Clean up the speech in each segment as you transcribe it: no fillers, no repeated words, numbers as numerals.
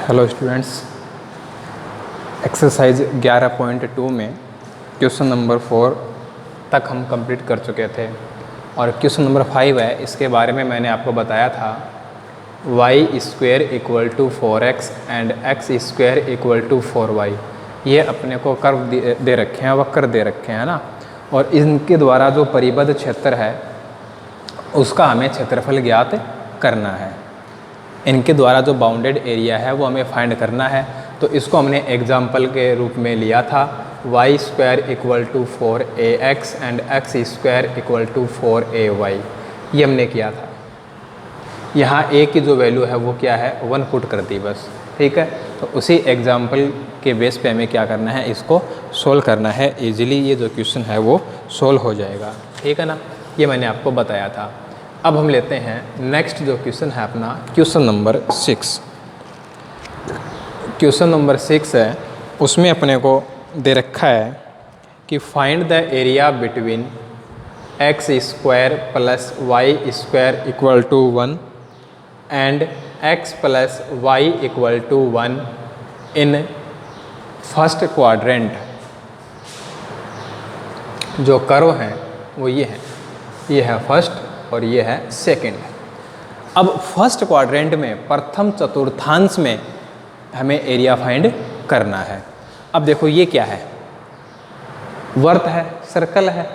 Hello students, exercise 11.2 में question number 4 तक हम कंप्लीट कर चुके थे और क्वेश्चन नंबर 5 है। इसके बारे में मैंने आपको बताया था y square equal to 4x and x square equal to 4y। ये अपने को कर्व दे रखे हैं, वक्र दे रखे हैं ना, और इनके द्वारा जो परिबद्ध क्षेत्र है उसका हमें क्षेत्रफल ज्ञात करना है। इनके द्वारा जो बाउंडेड एरिया है वो हमें फाइंड करना है। तो इसको हमने एग्जाम्पल के रूप में लिया था y square equal to 4ax and x square equal to 4ay। ये हमने किया था। यहाँ a की जो वैल्यू है वो क्या है, 1 पुट कर दी बस, ठीक है। तो उसी एग्जाम्पल के बेस पे हमें क्या करना है, इसको सोल्व करना है। इजीली ये जो क्वेश्चन है वो सोल्व हो जाएगा, ठीक है ना। ये मैंने आपको बताया था। अब हम लेते हैं नेक्स्ट जो क्वेश्चन है अपना, क्वेश्चन नंबर 6। क्वेश्चन नंबर 6 है, उसमें अपने को दे रखा है कि find the area between x square plus y square equal to 1 and x plus y equal to 1 in first quadrant. जो कर्व हैं वो ये है फर्स्ट और ये है सेकंड। अब फर्स्ट क्वाड्रेंट में प्रथम चतुर्थांश में हमें एरिया फाइंड करना है। अब देखो ये क्या है, वर्त है, सर्कल है,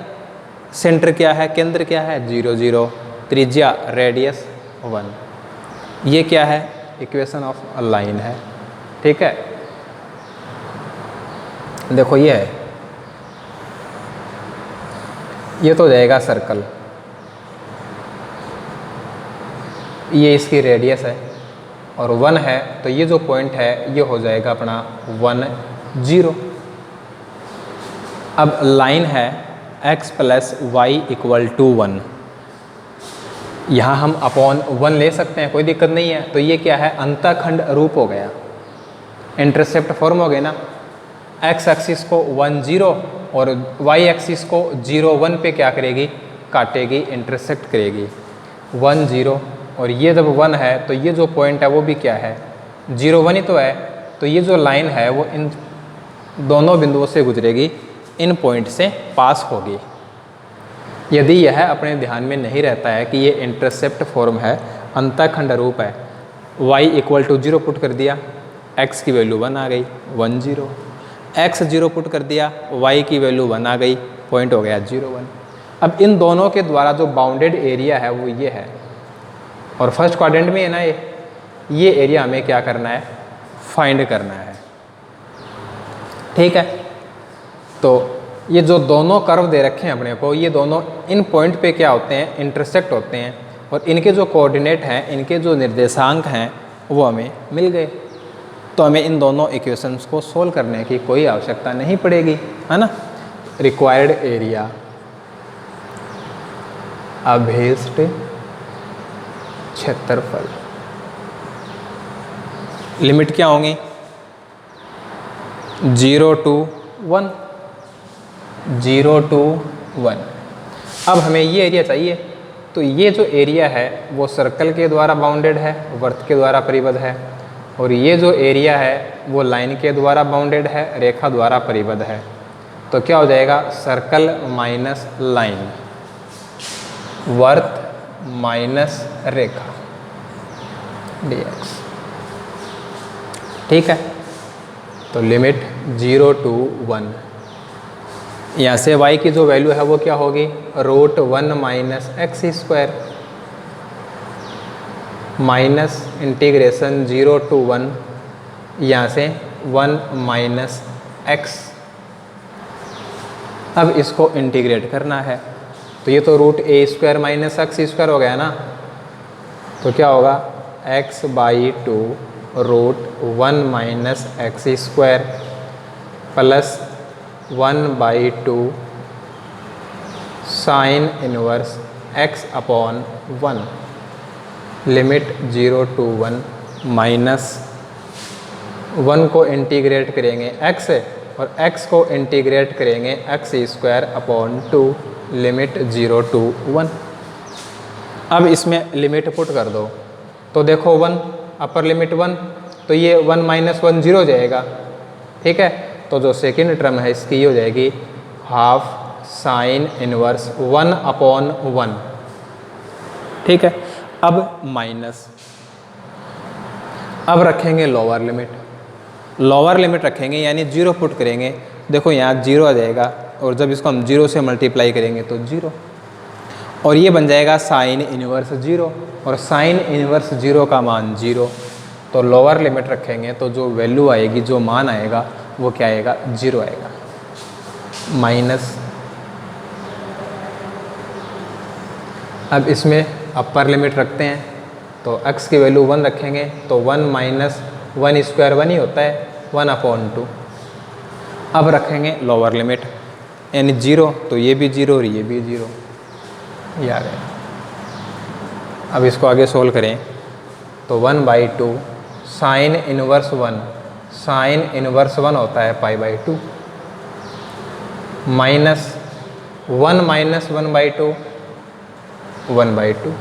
सेंटर क्या है, केंद्र क्या है, 0 0, त्रिज्या रेडियस 1। ये क्या है, इक्वेशन ऑफ अ लाइन है, ठीक है। देखो ये है, ये तो जाएगा सर्कल, ये इसकी रेडियस है और 1 है, तो ये जो पॉइंट है ये हो जाएगा अपना 1 0। अब लाइन है x plus y equal to 1। यहाँ हम अपॉन 1 ले सकते हैं, कोई दिक्कत नहीं है। तो ये क्या है, अंतःखंड रूप हो गया, इंटरसेप्ट फॉर्म हो गया ना। x एक्सिस को 1 0 और y एक्सिस को 0 1 पे क्या करेगी, काटेगी, इंटरसेक्ट करेगी 1 0। और ये जब 1 है तो ये जो पॉइंट है वो भी क्या है, 0 1 ही तो है। तो ये जो लाइन है वो इन दोनों बिंदुओं से गुजरेगी, इन पॉइंट से पास होगी। यदि यह अपने ध्यान में नहीं रहता है कि ये इंटरसेप्ट फॉर्म है, अंतःखंड रूप है, y इक्वल टू 0 पुट कर दिया, x की वैल्यू 1 आ गई 1 0, x 0 पुट कर दिया, y की वैल्यू 1 आ गई, पॉइंट हो गया 0 1। अब इन दोनों के द्वारा जो बाउंडेड एरिया है वो ये है, और फर्स्ट क्वाड्रेंट में है ना ये एरिया हमें क्या करना है, फाइंड करना है, ठीक है। तो ये जो दोनों कर्व दे रखे हैं अपने को, ये दोनों इन पॉइंट पे क्या होते हैं, इंटरसेक्ट होते हैं, और इनके जो कोऑर्डिनेट हैं, इनके जो निर्देशांक हैं वो हमें मिल गए। तो हमें इन दोनों इक्वेशंस को सोल्व करने की कोई आवश्यकता नहीं पड़ेगी, है ना। रिक्वायर्ड एरिया, अभीष्ट क्षेत्रफल, लिमिट क्या होंगी, 0 to 1, 0 to 1। अब हमें ये एरिया चाहिए, तो ये जो एरिया है वो सर्कल के द्वारा बाउंडेड है, वर्त के द्वारा परिबद्ध है, और ये जो एरिया है वो लाइन के द्वारा बाउंडेड है, रेखा द्वारा परिबद्ध है। तो क्या हो जाएगा, सर्कल माइनस लाइन, वर्त माइनस रेखा dx, ठीक है। तो लिमिट 0 to 1, यहाँ से y की जो वैल्यू है वो क्या होगी, √1 minus x square minus integration 0 to 1, यहाँ से 1 माइनस एक्स। अब इसको इंटीग्रेट करना है, तो ये तो √a² माइनस एक्स स्क्वायर हो गया ना। तो क्या होगा, x/2 √1 minus x square plus 1/2 sign inverse x upon 1, limit 0 to 1 minus 1 को इंटीग्रेट करेंगे x से, और x को इंटीग्रेट करेंगे x² अपॉन 2, लिमिट 0 to 1। अब इसमें लिमिट पुट कर दो, तो देखो 1 अपर लिमिट 1 तो ये 1 - 1 0 हो जाएगा। ठीक है, तो जो सेकेंड टर्म है इसकी ये हो जाएगी हाफ साइन इनवर्स 1/1। ठीक है, अब माइनस, अब रखेंगे लोअर लिमिट। लोअर लिमिट रखेंगे यानी 0 पुट करेंगे। देखो यहाँ 0 आ जाएगा और जब इसको हम 0 से मल्टीप्लाई करेंगे तो 0, और ये बन जाएगा साइन इनवर्स 0, और साइन इनवर्स 0 का मान 0। तो लोअर लिमिट रखेंगे तो जो वैल्यू आएगी, जो मान आएगा वो क्या आएगा, 0 आएगा। माइनस, अब इसमें अपर लिमिट रखते हैं तो x की वैल्यू 1 रखेंगे तो 1 - 1 स्क्वायर 1 ही होता है, 1/2। अब रखेंगे लोअर लिमिट यानी 0, तो ये भी 0 और ये भी 0, ये आ गया। अब इसको आगे सोल्व करें तो 1/2 साइन इनवर्स 1, साइन इनवर्स 1 होता है π/2, माइनस 1 - 1/2 1/2।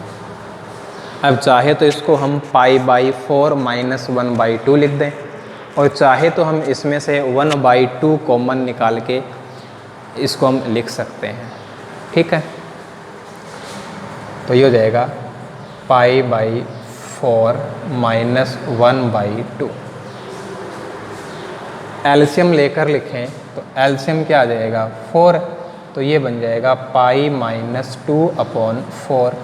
अब चाहे तो इसको हम π/4 - 1/2 लिख दें, और चाहे तो हम इसमें से 1/2 कॉमन निकाल के इसको हम लिख सकते हैं। ठीक है, तो ये हो जाएगा π/4 - 1/2। एलसीएम लेकर लिखें तो एलसीएम क्या आ जाएगा, 4, तो ये बन जाएगा π - 2/4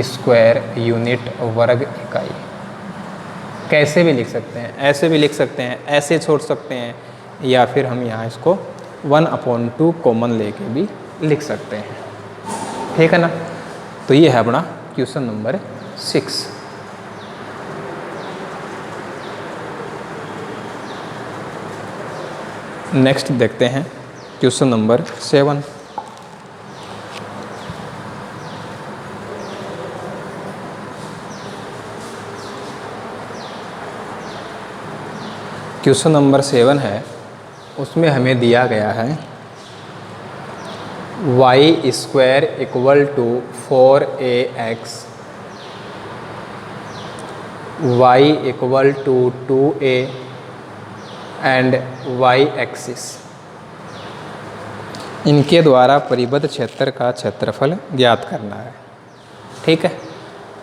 स्क्वायर यूनिट वर्ग इकाई। कैसे भी लिख सकते हैं, ऐसे भी लिख सकते हैं, ऐसे छोड़ सकते हैं, या फिर हम यहाँ इसको 1/2 कॉमन लेके भी लिख सकते हैं। ठीक है ना, तो ये है अपना क्वेश्चन नंबर 6। नेक्स्ट देखते हैं क्वेश्चन नंबर 7। क्वेश्चन नंबर 7 है, उसमें हमें दिया गया है y² = 4ax, y = 2a and y axis. इनके द्वारा परिबद्ध क्षेत्र का क्षेत्रफल ज्ञात करना है। ठीक है,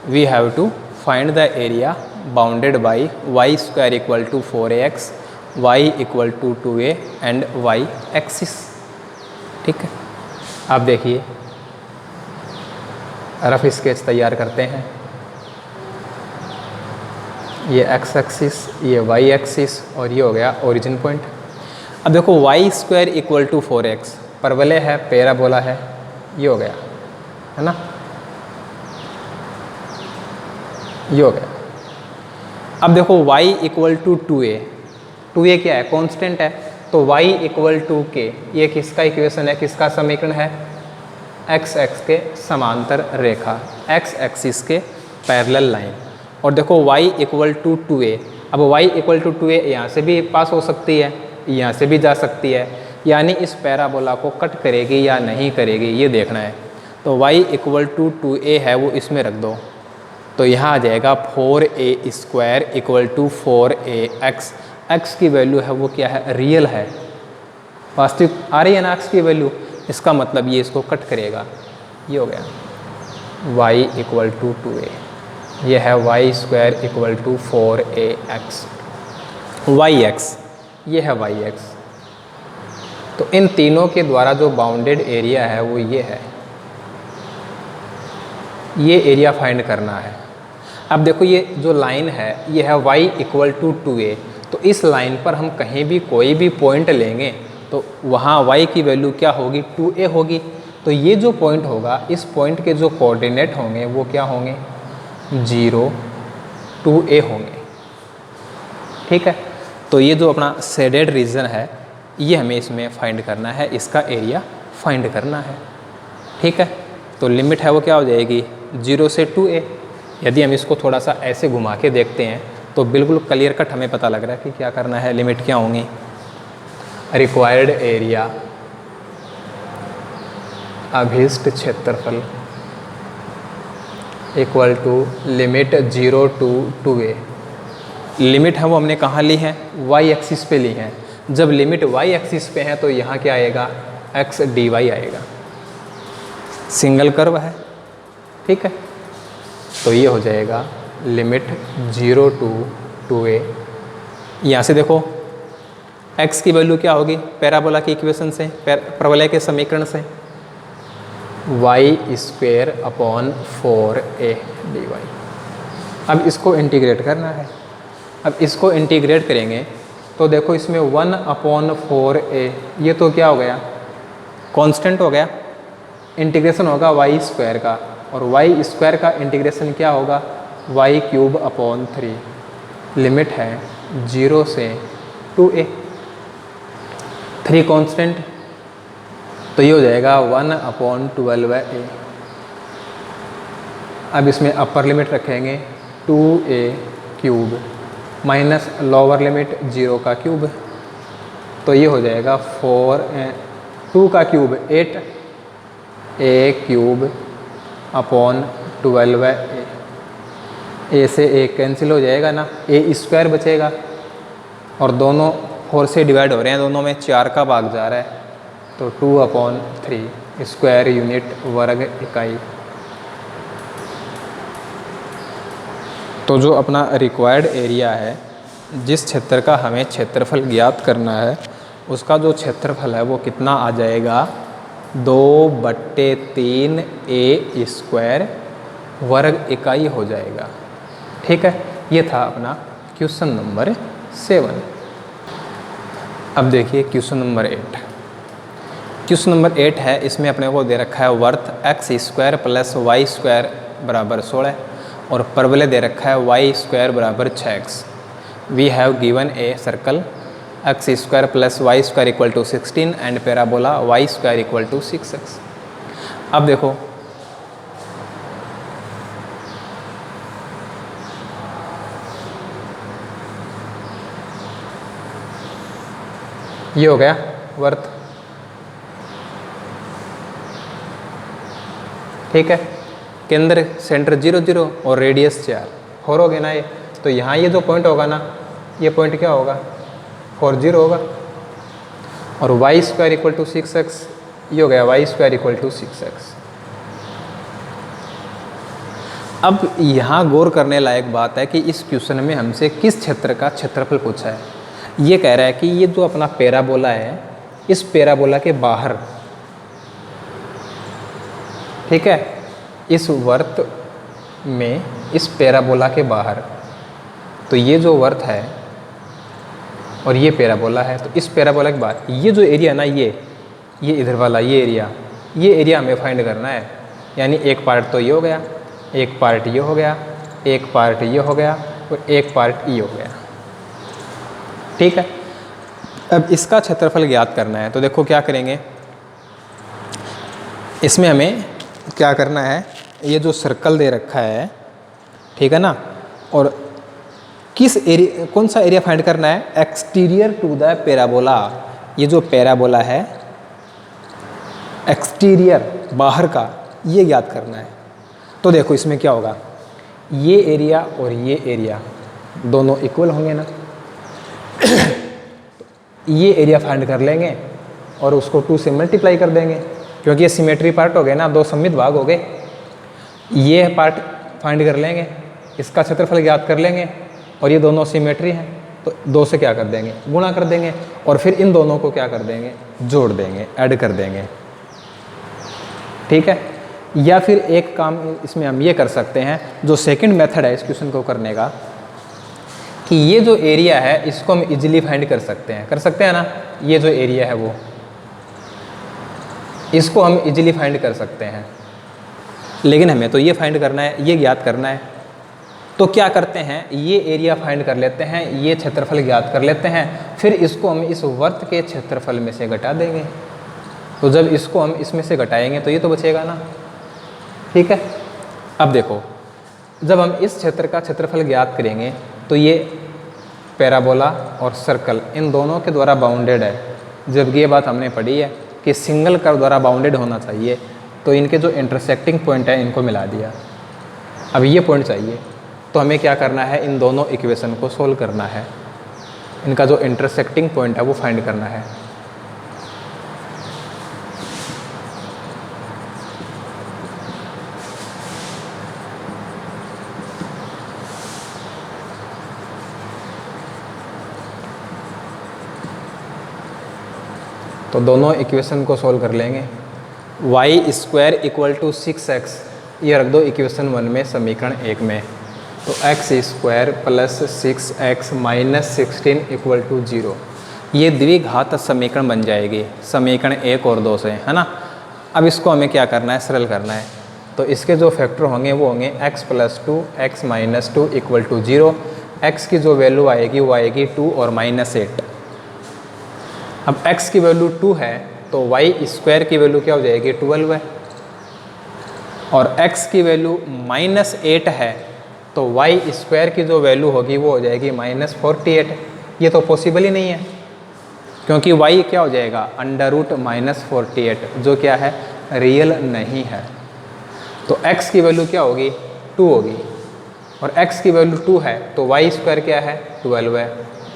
we have to find the area bounded by y² = 4ax, y = 2a and y axis. ठीक है, आप देखिए रफ स्केच तैयार करते हैं। ये x एक्सिस, ये y एक्सिस, और ये हो गया ओरिजिन पॉइंट। अब देखो y² = 4x, परवलय है, पैराबोला है, ये हो गया, है ना, ये हो गया। अब देखो y = 2a, 2a क्या है, कांस्टेंट है, तो y = k, ये किसका इक्वेशन है, किसका समीकरण है, x के समांतर रेखा, x एक्सिस के पैरेलल लाइन। और देखो y = 2a, अब y = 2a यहाँ से भी पास हो सकती है, यहाँ से भी जा सकती है, यानी इस पैराबोला को कट करेगी या नहीं करेगी ये देखना है। तो y = 2a है वो इसमें रख दो, तो यहाँ आ जाएगा 4a² = 4ax। x की वैल्यू है वो क्या है, रियल है, वास्तविक आ रही है ना x की वैल्यू, इसका मतलब ये इसको कट करेगा, ये हो गया y = 2a, ये है y² = 4ax, yx, ये है yx। तो इन तीनों के द्वारा जो बाउंडेड एरिया है वो ये है, ये एरिया फाइंड करना है। अब देखो ये जो लाइन है ये है y = 2a, तो इस लाइन पर हम कहीं भी कोई भी पॉइंट लेंगे तो वहाँ y की वैल्यू क्या होगी, 2a होगी। तो ये जो पॉइंट होगा, इस पॉइंट के जो कोऑर्डिनेट होंगे वो क्या होंगे, 0, 2a होंगे। ठीक है, तो ये जो अपना शेडेड रीजन है ये हमें इसमें फाइंड करना है, इसका एरिया फाइंड करना है। ठीक है, तो लिमिट है वो क्या हो जाएगी, 0 से 2a। यदि हम इसको थोड़ा सा ऐसे घुमा के देखते हैं तो बिल्कुल क्लियर कट हमें पता लग रहा है कि क्या करना है, लिमिट क्या होंगी। रिक्वायर्ड एरिया, अभीष्ट क्षेत्रफल = लिमिट 0 to 2a, लिमिट है वो हमने कहाँ ली है, वाई एक्सिस पे ली है। जब लिमिट वाई एक्सिस पे है तो यहाँ क्या आएगा, एक्स डी वाई आएगा। सिंगल कर्व है, ठीक है। तो ये हो जाएगा लिमिट 0 to 2a। यहाँ से देखो x की वैल्यू क्या होगी, पैराबोला की इक्वेशन से, परवलय के समीकरण से, y² अपॉन 4a dy। अब इसको इंटीग्रेट करना है। अब इसको इंटीग्रेट करेंगे तो देखो इसमें 1/4a, ये तो क्या हो गया, कांस्टेंट हो गया। इंटीग्रेशन होगा y² का, और y² का इंटीग्रेशन क्या होगा, y³ अपॉन 3। लिमिट है 0 से 2a, 3 कांस्टेंट, तो ये हो जाएगा 1/12a। अब इसमें अपर लिमिट रखेंगे 2a³ माइनस लोअर लिमिट 0 का क्यूब, तो ये हो जाएगा 2 का क्यूब 8, a³ अपॉन 12a। ए से a कैंसिल हो जाएगा ना, a² बचेगा, और दोनों 4 से डिवाइड हो रहे हैं, दोनों में 4 का भाग जा रहा है, तो 2/3 स्क्वायर यूनिट वर्ग इकाई। तो जो अपना रिक्वायर्ड एरिया है, जिस क्षेत्र का हमें क्षेत्रफल ज्ञात करना है, उसका जो क्षेत्रफल है वो कितना आ जाएगा, 2/3a² वर्ग इकाई हो जाएगा, ठीक है। ये था अपना क्वेश्चन नंबर 7। अब देखिए क्वेश्चन नंबर 8। क्वेश्चन नंबर 8 है, इसमें अपने को दे रखा है वर्थ x² प्लस y² बराबर 16, और परवलय दे रखा है y² बराबर 6x। We have given a circle x² plus y² equal to 16 and parabola y² equal to 6x। अब देखो ये हो गया वर्थ, ठीक है। केंद्र सेंटर 0 0 और रेडियस 4, 4 हो गए ना ये, तो यहाँ ये जो पॉइंट होगा ना, ये पॉइंट क्या होगा, 4 0 होगा, और y² इक्वल टू 6x, ये हो गया y² इक्वल टू 6x। अब यहाँ गौर करने लायक बात है कि इस क्वेश्चन में हमसे किस क्षेत्र का क्षेत्रफल पूछा है। ये कह रहा है कि ये जो अपना पैराबोला है, इस पैराबोला के बाहर, ठीक है, इस वर्त में, इस पैराबोला के बाहर, तो ये जो वर्त है और ये पैराबोला है, तो इस पैराबोला के बाहर ये जो एरिया ना, ये इधर वाला ये एरिया हमें फाइंड करना है। यानी एक पार्ट तो ये हो गया, एक पार्ट ये हो गया, एक पार्ट ये हो गया, और एक पार्ट ये हो गया, ठीक है। अब इसका क्षेत्रफल ज्ञात करना है, तो देखो क्या करेंगे, इसमें हमें क्या करना है, ये जो सर्कल दे रखा है, ठीक है ना, और किस एरिया, कौन सा एरिया फाइंड करना है, एक्सटीरियर टू द पैराबोला। ये जो पैराबोला है, एक्सटीरियर बाहर का, ये ज्ञात करना है। तो देखो इसमें क्या होगा, ये एरिया और ये एरिया दोनों इक्वल होंगे ना, ये एरिया फाइंड कर लेंगे और उसको 2 से मल्टीप्लाई कर देंगे, क्योंकि ये सिमेट्री पार्ट हो गए ना, 2 सममित भाग हो गए। ये पार्ट फाइंड कर लेंगे, इसका क्षेत्रफल ज्ञात कर लेंगे, और ये दोनों सिमेट्री हैं, तो 2 से क्या कर देंगे, गुणा कर देंगे, और फिर इन दोनों को क्या कर देंगे, जोड़ देंगे, ऐड कर देंगे, ठीक है। या फिर एक काम इसमें हम ये कर सकते हैं, जो सेकंड मेथड है इस क्वेश्चन को करने का, कि ये जो एरिया है इसको हम इजीली फाइंड कर सकते हैं ना, ये जो एरिया है वो, इसको हम इजीली फाइंड कर सकते हैं, लेकिन हमें तो ये फाइंड करना है, ये ज्ञात करना है। तो क्या करते हैं, ये एरिया फाइंड कर लेते हैं, ये क्षेत्रफल ज्ञात कर लेते हैं, फिर इसको हम इस वर्त के क्षेत्रफल में से घटा देंगे। तो जब इसको हम इसमें से घटाएंगे तो ये तो बचेगा ना, ठीक है। अब देखो, जब हम इस क्षेत्र का क्षेत्रफल ज्ञात करेंगे तो ये पैराबोला और सर्कल इन दोनों के द्वारा बाउंडेड है। जब ये बात हमने पढ़ी है कि सिंगल कर्व द्वारा बाउंडेड होना चाहिए, तो इनके जो इंटरसेक्टिंग पॉइंट है इनको मिला दिया। अब ये पॉइंट चाहिए, तो हमें क्या करना है, इन दोनों इक्वेशन को सोल्व करना है, इनका जो इंटरसेक्टिंग पॉइंट है वो फाइंड करना है। तो दोनों इक्वेशन को सोल्व कर लेंगे। Y square equal to 6x, ये रख दो इक्वेशन 1 में, समीकरण 1 में। तो x square plus 6x minus 16 equal to 0, ये द्विघात समीकरण बन जाएगी समीकरण 1 और 2 से, है ना। अब इसको हमें क्या करना है, सरल करना है। तो इसके जो फैक्टर होंगे वो होंगे x plus 2 x minus 2 equal to 0। x की जो वैल्यू आएगी वो आएगी 2 और माइनस 8। अब x की वैल्यू 2 है तो y स्क्वायर की वैल्यू क्या हो जाएगी, 12 है। और x की वैल्यू माइनस 8 है तो y स्क्वायर की जो वैल्यू होगी वो हो जाएगी माइनस 48। ये तो पॉसिबल ही नहीं है, क्योंकि y क्या हो जाएगा, अंडर रूट माइनस 48, जो क्या है, रियल नहीं है। तो x की वैल्यू क्या होगी, 2 होगी, और x की वैल्यू 2 है तो y स्क्वायर क्या है, 12 है।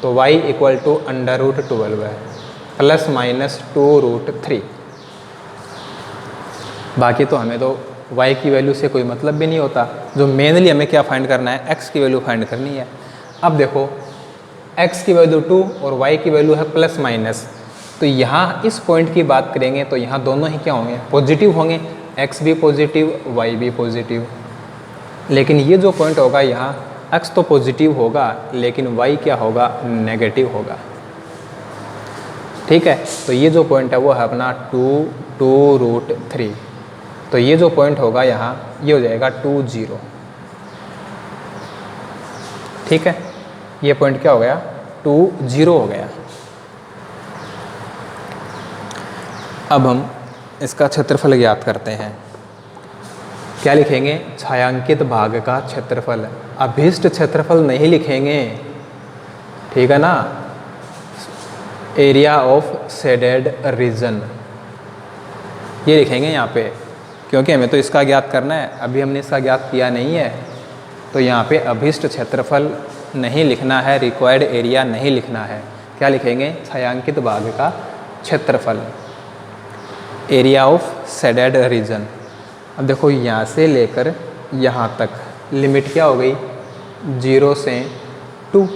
तो y equal to under root 12 है प्लस माइनस 2 रूट 3। बाकी तो हमें तो y की वैल्यू से कोई मतलब भी नहीं होता, जो मेनली हमें क्या फाइंड करना है, x की वैल्यू फाइंड करनी है। अब देखो x की वैल्यू 2 और y की वैल्यू है प्लस माइनस, तो यहाँ इस पॉइंट की बात करेंगे तो यहाँ दोनों ही क्या होंगे, पॉजिटिव होंगे, x भी पॉजिटिव y भी पॉजिटिव। लेकिन ये जो पॉइंट होगा यहाँ, x तो पॉजिटिव होगा लेकिन y क्या होगा, नेगेटिव होगा। ठीक है, तो ये जो पॉइंट है वो है अपना 2 रूट 3। तो ये जो पॉइंट होगा यहाँ, ये हो जाएगा 2 0। ठीक है, ये पॉइंट क्या हो गया, 2 0 हो गया। अब हम इसका क्षेत्रफल ज्ञात करते हैं। क्या लिखेंगे, छायांकित भाग का क्षेत्रफल, अभीष्ट क्षेत्रफल नहीं लिखेंगे, ठीक है ना। एरिया ऑफ शेडेड रीजन ये लिखेंगे यहाँ पे, क्योंकि हमें तो इसका ज्ञात करना है, अभी हमने इसका ज्ञात किया नहीं है। तो यहाँ पे अभीष्ट क्षेत्रफल नहीं लिखना है, रिक्वायर्ड एरिया नहीं लिखना है। क्या लिखेंगे, छायांकित भाग का क्षेत्रफल, एरिया ऑफ शेडेड रीजन। अब देखो यहाँ से लेकर यहाँ तक लिमिट क्या हो गई, 0 से 2।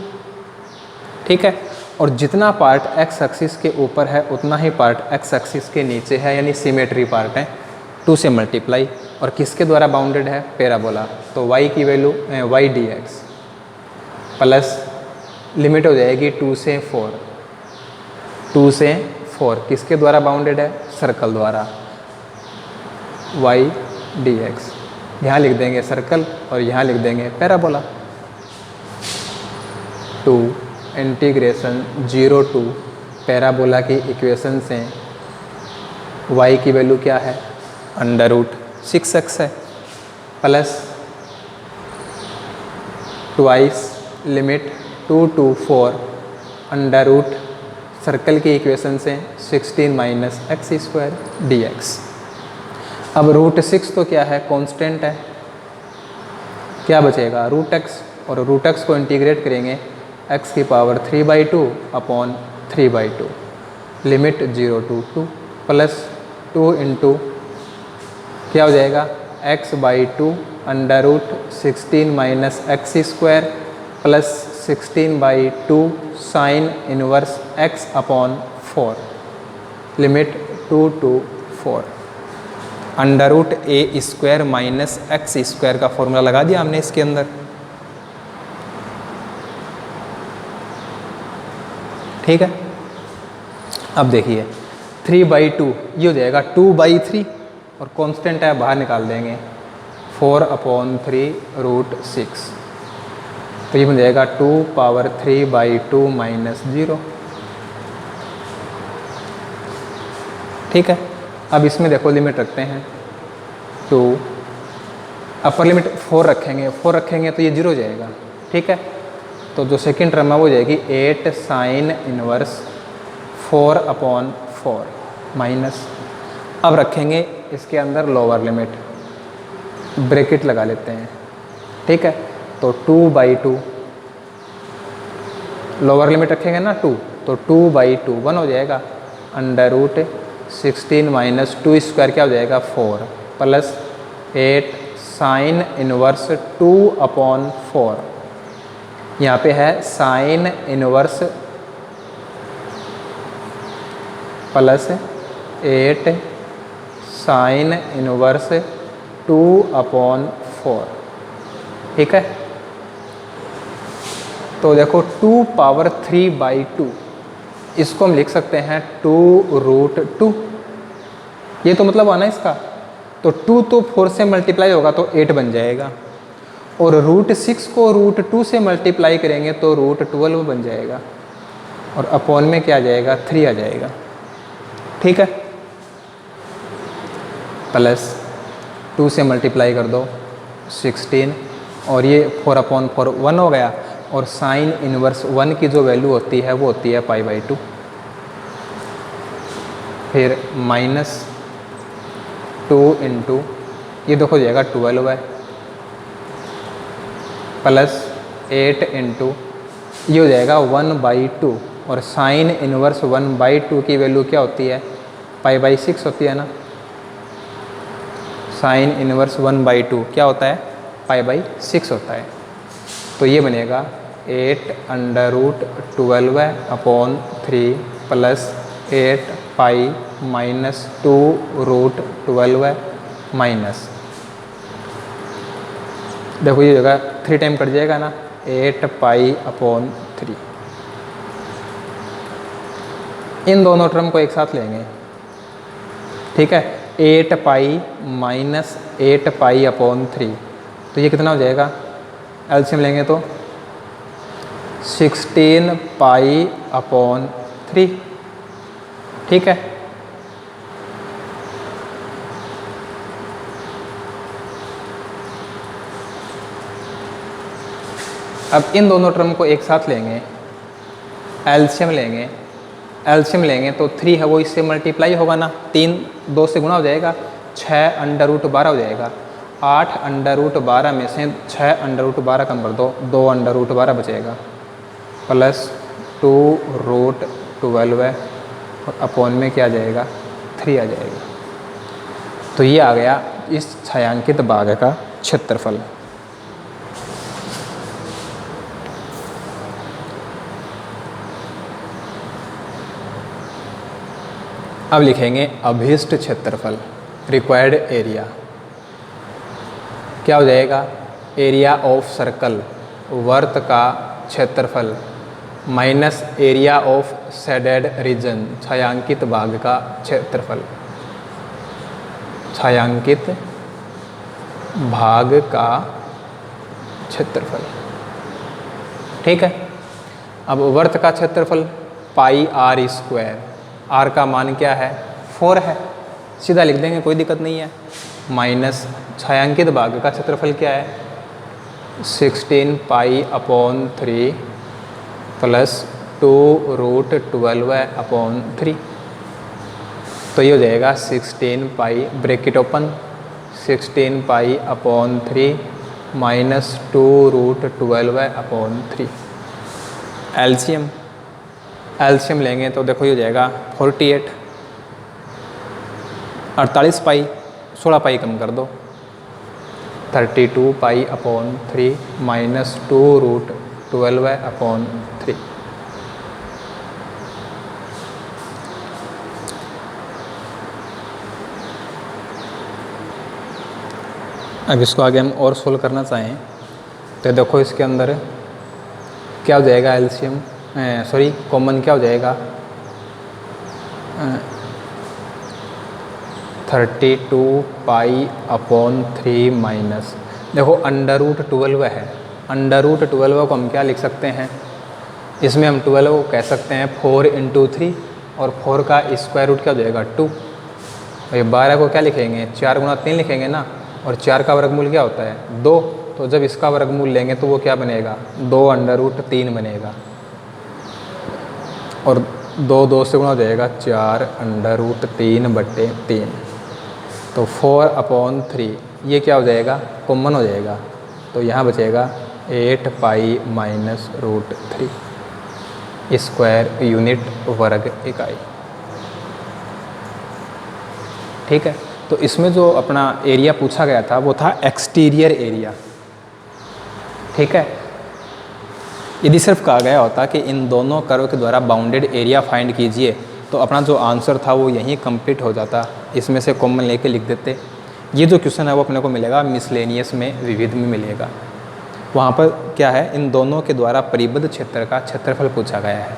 ठीक है, और जितना पार्ट x एक्सिस के ऊपर है उतना ही पार्ट x एक्सिस के नीचे है, यानी सिमेट्री पार्ट है। 2 से मल्टीप्लाई, और किसके द्वारा बाउंडेड है, पैराबोला। तो y की value y dx plus limit हो जाएगी 2 से 4। 2 से 4 किसके द्वारा बाउंडेड है, सर्कल द्वारा, y dx। यहाँ लिख देंगे सर्कल और यहाँ लिख देंगे पैराबोला। 2 इंटीग्रेशन 0 टू पैराबोला की इक्वेशन से y की वैल्यू क्या है, अंडर रूट 6x है, plus twice limit 2 to 4 under root circle की इक्वेशन से 16 माइनस एक्स स्क्वायर dx। अब रूट 6 तो क्या है, कांस्टेंट है, क्या बचेगा, रूट x, और रूट x को इंटीग्रेट करेंगे x की power 3/2 upon 3/2, limit 0 to 2 plus 2 into क्या हो जाएगा, x/2 under root 16 minus x square plus 16/2 sine inverse x upon 4, limit 2 to 4। Under root a square minus x square का formula लगा दिया हमने इसके अंदर। ठीक है, अब देखिए 3/2 ये हो जाएगा 2/3, और कांस्टेंट है बाहर निकाल देंगे, 4/3 रूट 6, तो ये बन जाएगा 2 पावर 3/2 माइनस 0। ठीक है, अब इसमें देखो लिमिट रखते हैं, तो अपर लिमिट 4 रखेंगे तो ये 0 हो जाएगा। ठीक है, तो जो सेकेंड टर्म है वो हो जाएगी 8 साइन इनवर्स 4/4 माइनस, अब रखेंगे इसके अंदर लोअर लिमिट, ब्रैकेट लगा लेते हैं। ठीक है, तो 2/2, लोअर लिमिट रखेंगे ना 2, तो 2/2 1 हो जाएगा। √16 माइनस 2 स्क्वायर क्या हो जाएगा 4 प्लस 8 साइन इनवर्स 2/4। यहाँ पे है sine inverse plus 8 sine inverse 2/4। ठीक है, तो देखो 2⁻3/2 इसको हम लिख सकते हैं 2√2। ये तो मतलब आना इसका, तो 2 तो 4 से मल्टीप्लाई होगा तो 8 बन जाएगा, और √6 को √2 से मल्टीप्लाई करेंगे तो √12 बन जाएगा, और अपॉन में क्या आ जाएगा 3 आ जाएगा। ठीक है, प्लस 2 से मल्टीप्लाई कर दो 16, और ये 4/4 1 हो गया, और साइन इनवर्स 1 की जो वैल्यू होती है वो होती है π/2। फिर -2 इंटू ये देखो जाएगा 12 है, प्लस 8 इंटू ये हो जाएगा 1/2, और साइन इनवर्स 1/2 की वैल्यू क्या होती है π/6 होती है ना। साइन इनवर्स 1/2 क्या होता है π/6 होता है, तो ये बनेगा 8√12/3 प्लस 8π माइनस 2√12 माइनस, देखो ये जगह 3 टाइम कट जाएगा ना, 8π/3। इन दोनों टर्म को एक साथ लेंगे। ठीक है, 8π माइनस 8π/3, तो ये कितना हो जाएगा, एलसीएम लेंगे तो 16π/3। ठीक है, अब इन दोनों टर्म को एक साथ लेंगे, एलसीएम लेंगे। एलसीएम लेंगे तो 3 है वो इससे मल्टीप्लाई होगा ना, 3 2 से गुना हो जाएगा, 6 √12 हो जाएगा। 8 √12 में से 6 √12 कम कर दो, 2 √12 बचेगा, प्लस 2√12 है, और अपॉन में क्या आ जाएगा 3 आ जाएगा। तो ये आ गया इस छायांकित भाग का क्षेत्रफल। अब लिखेंगे अभीष्ट क्षेत्रफल, रिक्वायर्ड एरिया। क्या हो जाएगा, एरिया ऑफ सर्कल, वर्त का क्षेत्रफल, minus area of shaded region, छायांकित भाग का क्षेत्रफल, छायांकित भाग का क्षेत्रफल। ठीक है, अब वर्त का क्षेत्रफल πr², r का मान क्या है 4 है, सीधा लिख देंगे कोई दिक्कत नहीं है, माइनस छायांकित भाग का क्षेत्रफल क्या है 16π/3 प्लस 2√12/3, तो ये हो जाएगा 16π ब्रैकेट ओपन 16π/3 माइनस 2√12/3। एलसीएम लेंगे तो देखो ये हो जाएगा 48, 48π 16π कम कर दो, 32π/3 माइनस 2√12/3। अब इसको आगे हम और सोल्व करना चाहें तो देखो इसके अंदर क्या हो जाएगा, एलसीएम कॉमन क्या हो जाएगा 32π/3 माइनस, देखो √12 है, √12 को हम क्या लिख सकते हैं, इसमें हम 12 को कह सकते हैं 4 × 3, और 4 का स्क्वायर रूट क्या हो जाएगा 2, और ये 12 को क्या लिखेंगे 4 × 3 लिखेंगे ना, और 4 का वर्गमूल क्या होता है 2, तो जब इसका वर्गमूल लेंगे तो वो क्या बनेगा 2√3 बनेगा, और 2 से गुणा हो जाएगा 4√3/3, तो 4/3 ये क्या हो जाएगा कॉमन हो जाएगा, तो यहाँ बचेगा 8 pi minus root 3 square unit वर्ग इकाई। ठीक है, तो इसमें जो अपना एरिया पूछा गया था वो था एक्सटीरियर एरिया। ठीक है, यदि सिर्फ कहा गया होता कि इन दोनों कर्व के द्वारा बाउंडेड एरिया फाइंड कीजिए तो अपना जो आंसर था वो यहीं कंप्लीट हो जाता, इसमें से कॉमन लेके लिख देते। ये जो क्वेश्चन है वो अपने को मिलेगा मिसलेनियस में, विविध में मिलेगा। वहाँ पर क्या है, इन दोनों के द्वारा परिबद्ध क्षेत्र का क्षेत्रफल पूछा गया है।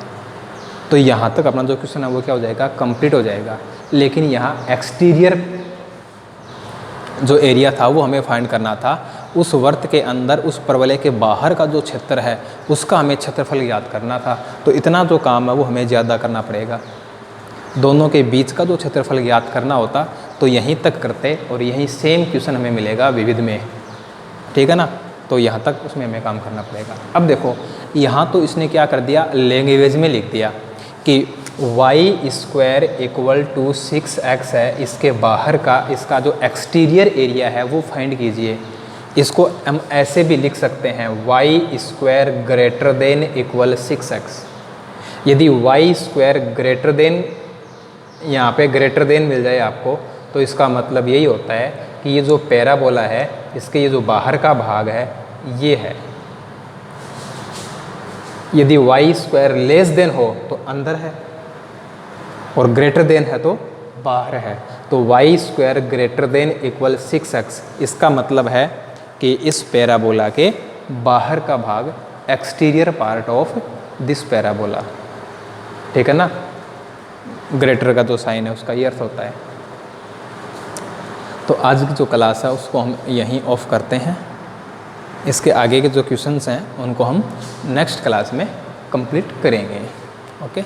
तो यहाँ तक अपना जो क्वेश्चन है वो क्या हो जाएगा, कंप्लीट हो जाएगा। लेकिन यहाँ एक्सटीरियर जो एरिया था वो हमें फाइंड करना था। उस वर्त के अंदर, उस परवलय के बाहर का जो क्षेत्र है उसका हमें क्षेत्रफल याद करना था। तो इतना जो काम है वो हमें ज़्यादा करना पड़ेगा। दोनों के बीच का जो क्षेत्रफल याद करना होता तो यहीं तक करते और यहीं सेम क्वेश्चन हमें मिलेगा विविध में। ठीक है ना, तो यहाँ तक उसमें हमें काम करना पड़ेगा। अब देखो यहाँ तो इसने क्या कर दिया, लैंग्वेज में लिख दिया कि y square equal to 6x है, इसके बाहर का इसका जो एक्सटीरियर एरिया है वो फाइंड कीजिए। इसको हम ऐसे भी लिख सकते हैं y square greater than equal 6x। यदि y स्क्वायर ग्रेटर देन, यहाँ पे ग्रेटर देन मिल जाए आपको, तो इसका मतलब यही होता है कि ये जो पैराबोला है इसके ये जो बाहर का भाग है ये है। यदि y स्क्वायर लेस देन हो तो अंदर है और ग्रेटर देन है तो बाहर है। तो y square greater than equal 6x, इसका मतलब है कि इस पैराबोला के बाहर का भाग, exterior part of this parabola. ठीक है ना, ग्रेटर का जो साइन है उसका ये अर्थ होता है। तो आज की जो क्लास है उसको हम यहीं ऑफ करते हैं। इसके आगे के जो क्वेश्चंस हैं उनको हम नेक्स्ट क्लास में कंप्लीट करेंगे। ओके।